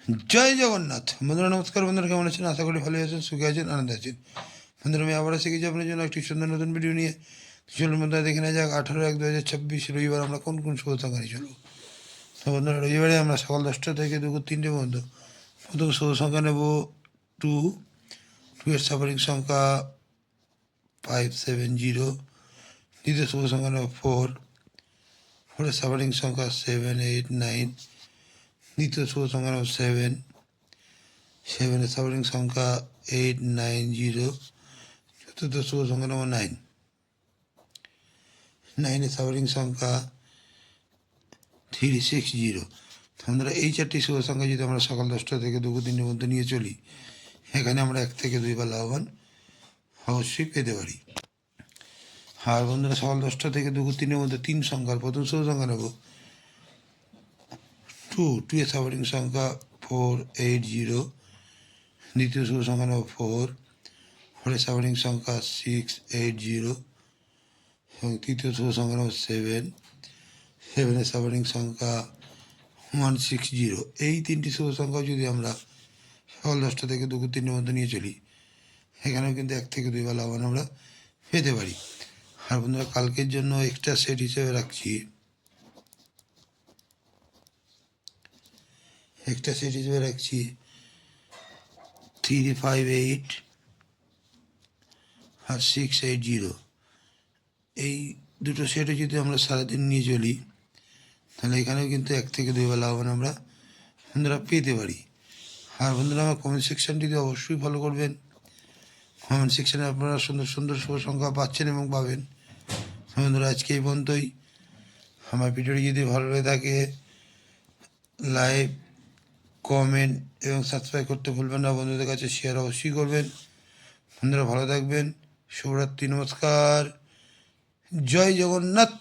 জয় জগন্নাথ। বন্ধুরা নমস্কার। বন্ধুরা কেমন আছেন? আশা করি ভালো আছেন, সুখে আছেন, আনন্দে আছেন। বন্ধুরা আমি আবারও শিখেছি আপনার জন্য একটি সুন্দর নতুন ভিডিও নিয়ে। চলুন বন্ধুরা দেখে নেওয়া যাক 18/1/2026 রবিবার আমরা কোন কোন শুভ সংখ্যা নিয়ে চলব। তো বন্ধুরা রবিবারে আমরা সকাল 10টা থেকে দুপুর 3টে পর্যন্ত প্রথম শুভ সংখ্যা নেব 2। 2 এর সাফারিং সংখ্যা 570। দ্বিতীয় শুভ সংখ্যা নেব 4। 4 এর সাফারিং সংখ্যা 7, 8, 9। দ্বিতীয় শুভ সংখ্যা নেব 7। 7 এর সাফারিং সংখ্যা 8, 9, 0। চতুর্থ শুভ সংখ্যা নেব 9। 9 এর সাফারিং সংখ্যা 3, 6, 0। আমরা এই 4টি শুভ সংখ্যা যদি আমরা সকাল 10টা থেকে দুপুর 3টের মধ্যে নিয়ে চলি, এখানে আমরা 1 থেকে 2 বার লাভবান অবশ্যই পেতে পারি। আর বন্ধুরা সকাল 10টা থেকে দুপুর 3টের মধ্যে 3 সংখ্যার প্রথম শুভ সংখ্যা নেব 2। 2 এর সাফারিং সংখ্যা 4, 8, 0। দ্বিতীয় শুভ সংখ্যা নেব 4। 4 এর সাফারিং সংখ্যা 6, 8, 0। এবং তৃতীয় শুভ সংখ্যা নেব 7। 7 এর সাফারিং সংখ্যা 1, 6, 0। এই 3টি শুভ সংখ্যা যদি আমরা সকাল 10টা থেকে দুপুর 3টের মধ্যে নিয়ে চলি, এখানেও কিন্তু 1 থেকে 2 বার লাভবান আমরা পেতে পারি। আর বন্ধুরা কালকের জন্য এক্সট্রা সেট হিসেবে রাখছি 3, 5, 8 আর 6, 8, 0। এই দুটো সেটে যদি আমরা সারাদিন নিয়ে চলি, তাহলে এখানেও কিন্তু 1 থেকে 2 বার লাভবান আমরা বন্ধুরা পেতে পারি। আর বন্ধুরা আমার কমেন্ট সেকশানটিতে অবশ্যই ফলো করবেন। কমেন্ট সেকশানে আপনারা সুন্দর সুন্দর শুভ সংখ্যা পাচ্ছেন এবং পাবেন। বন্ধুরা আজকে এই পর্যন্তই। আমার ভিডিওটি যদি ভালো লেগে থাকে লাইক, কমেন্ট এবং সাবস্ক্রাইব করতে ভুলবেন না। বন্ধুদের কাছে শেয়ার অবশ্যই করবেন। বন্ধুরা ভালো থাকবেন। শুভরাত্রি, নমস্কার, জয় জগন্নাথ।